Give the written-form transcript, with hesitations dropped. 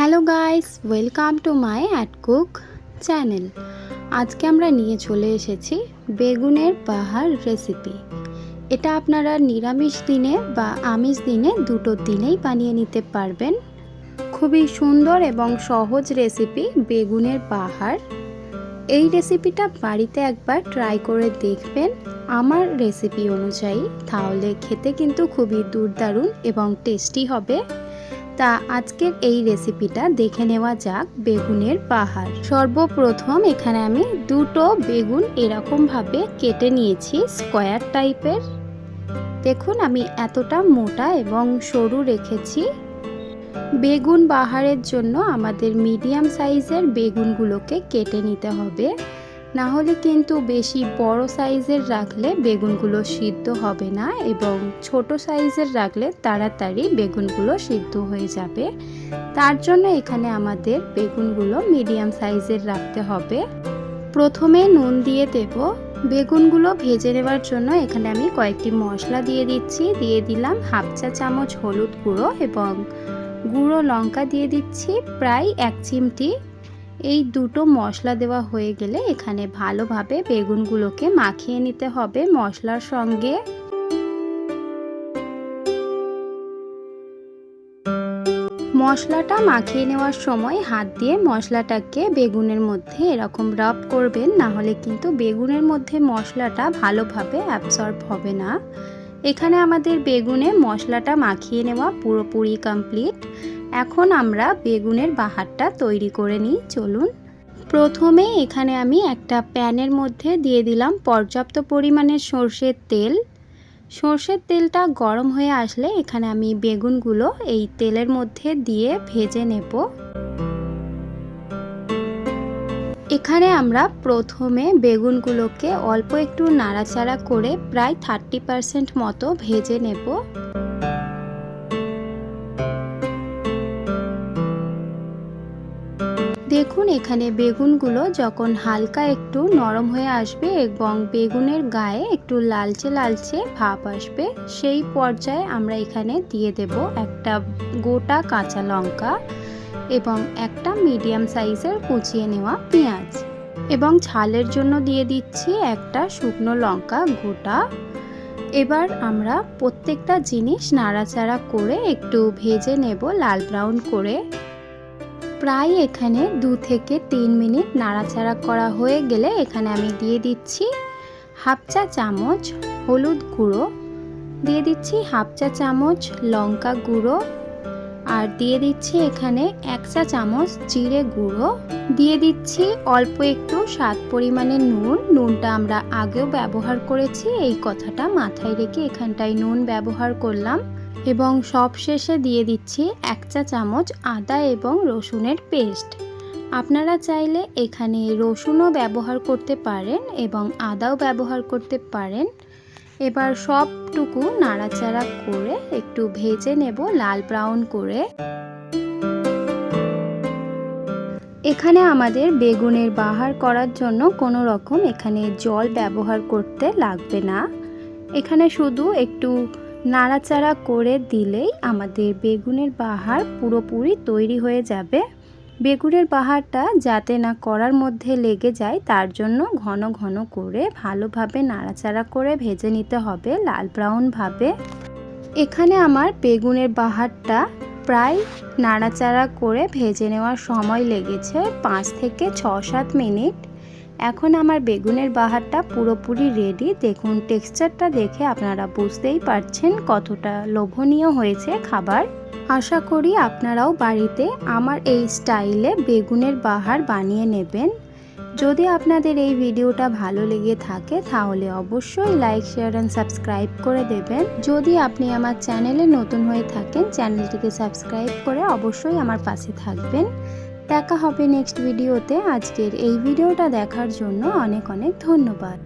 Hello guys, welcome to my at cook channel. আজকে আমরা নিয়ে চলে এসেছি বেগুনের বাহার রেসিপি। এটা আপনারা নিরামিষ দিনে বা আমিষ দিনে দুটো দিনেই বানিয়ে নিতে পারবেন। খুবই সুন্দর এবং সহজ রেসিপি বেগুনের বাহার। এই রেসিপিটা বাড়িতে একবার ট্রাই করে দেখবেন আমার রেসিপি অনুযায়ী, তাহলে খেতে কিন্তু খুবই দুর্দারুণ এবং টেস্টি হবে। তা আজকের এই রেসিপিটা দেখে নেওয়া যাক বেগুনের বাহার। সর্বপ্রথম এখানে আমি দুটো বেগুন এরকমভাবে কেটে নিয়েছি স্কোয়ার টাইপের। দেখুন আমি এতটা মোটা এবং সরু রেখেছি। বেগুন বাহারের জন্য আমাদের মিডিয়াম সাইজের বেগুনগুলোকে কেটে নিতে হবে, না হলে কিন্তু বেশি বড় সাইজের রাখলে বেগুনগুলো সিদ্ধ হবে না এবং ছোট সাইজের রাখলে তাড়াতাড়ি বেগুনগুলো সিদ্ধ হয়ে যাবে। তার জন্য এখানে আমাদের বেগুনগুলো মিডিয়াম সাইজের রাখতে হবে। প্রথমে নুন দিয়ে দেব। বেগুনগুলো ভেজে নেওয়ার জন্য এখানে আমি কয়েকটি মশলা দিয়ে দিচ্ছি। দিয়ে দিলাম হাফ চা চামচ হলুদ গুঁড়ো এবং গুঁড়ো লঙ্কা দিয়ে দিচ্ছি প্রায় 1 চিমটি। এই দুটো মশলা দেওয়া হয়ে গেলে এখানে ভালোভাবে বেগুনগুলোকে মাখিয়ে নিতে হবে মশলার সঙ্গে। মশলাটা মাখিয়ে নেওয়ার সময় হাত দিয়ে মশলাটাকে বেগুনের মধ্যে এরকম রাব করবেন, না হলে কিন্তু বেগুনের মধ্যে মশলাটা ভালোভাবে অ্যাবসর্ব হবে না। এখানে আমাদের বেগুনে মশলাটা মাখিয়ে নেওয়া পুরোপুরি কমপ্লিট। এখন আমরা বেগুনের বাহারটা তৈরি করে নিই, চলুন। প্রথমে এখানে আমি একটা প্যানের মধ্যে দিয়ে দিলাম পর্যাপ্ত পরিমাণের সর্ষের তেল। সর্ষের তেলটা গরম হয়ে আসলে এখানে আমি বেগুনগুলো এই তেলের মধ্যে দিয়ে ভেজে নেব। এখানে আমরা প্রথমে বেগুনগুলোকে অল্প একটু নাড়াচাড়া করে প্রায় 30% মতো ভেজে নেব। দেখুন এখানে বেগুনগুলো যখন হালকা একটু নরম হয়ে আসবে এবং বেগুনের গায়ে একটু লালচে লালচে ভাব আসবে, সেই পর্যায়ে আমরা এখানে দিয়ে দেব একটা গোটা কাঁচা লঙ্কা এবং একটা মিডিয়াম সাইজের কুচিয়ে নেওয়া পেঁয়াজ এবং ঝালের জন্য দিয়ে দিচ্ছি একটা শুকনো লঙ্কা গোটা। এবার আমরা প্রত্যেকটা জিনিস নাড়াচাড়া করে একটু ভেজে নেব লাল ব্রাউন করে। প্রায় এখানে 2 থেকে 3 মিনিট নাড়াচাড়া করা হয়ে গেলে এখানে আমি দিয়ে দিচ্ছি হাফ চা চামচ হলুদ গুঁড়ো, দিয়ে দিচ্ছি হাফ চা চামচ লঙ্কা গুঁড়ো, আর দিয়ে দিচ্ছি এখানে 1 চা চামচ জিরে গুঁড়ো, দিয়ে দিচ্ছি অল্প একটু স্বাদ পরিমাণে নুন। নুনটা আমরা আগেও ব্যবহার করেছি, এই কথাটা মাথায় রেখে এখানটায় নুন ব্যবহার করলাম। এবং সবশেষে দিয়ে দিচ্ছি 1 চা চামচ আদা এবং রসুনের পেস্ট। আপনারা চাইলে এখানে রসুনও ব্যবহার করতে পারেন এবং আদাও ব্যবহার করতে পারেন। এবার সবটুকু নাড়াচাড়া করে একটু ভেজে নেব লাল ব্রাউন করে। এখানে আমাদের বেগুনের বাহার করার জন্য কোনো রকম এখানে জল ব্যবহার করতে লাগবে না। এখানে শুধু একটু নাড়াচাড়া করে দিলেই আমাদের বেগুনের বাহার পুরোপুরি তৈরি হয়ে যাবে। বেগুনের বাহারটা যাতে না কড়ার মধ্যে লেগে যায় তার জন্য ঘন ঘন করে ভালোভাবে নাড়াচাড়া করে ভেজে নিতে হবে লাল ব্রাউন ভাবে। এখানে আমার বেগুনের বাহারটা প্রায় নাড়াচাড়া করে ভেজে নেওয়ার সময় লেগেছে 5 থেকে 6-7 মিনিট। এখন আমার বেগুনের বাহারটা পুরোপুরি রেডি। দেখুন টেক্সচারটা দেখে আপনারা বুঝতেই পারছেন কতটা লোভনীয় হয়েছে খাবার। আশা করি আপনারাও বাড়িতে আমার এই স্টাইলে বেগুনের বাহার বানিয়ে নেবেন। যদি আপনাদের এই ভিডিওটা ভালো লেগে থাকে তাহলে অবশ্যই লাইক শেয়ার অ্যান্ড সাবস্ক্রাইব করে দেবেন। যদি আপনি আমার চ্যানেলে নতুন হয়ে থাকেন চ্যানেলটিকে সাবস্ক্রাইব করে অবশ্যই আমার পাশে থাকবেন। দেখা হবে নেক্সট ভিডিওতে। আজকের এই ভিডিওটা দেখার জন্য অনেক অনেক ধন্যবাদ।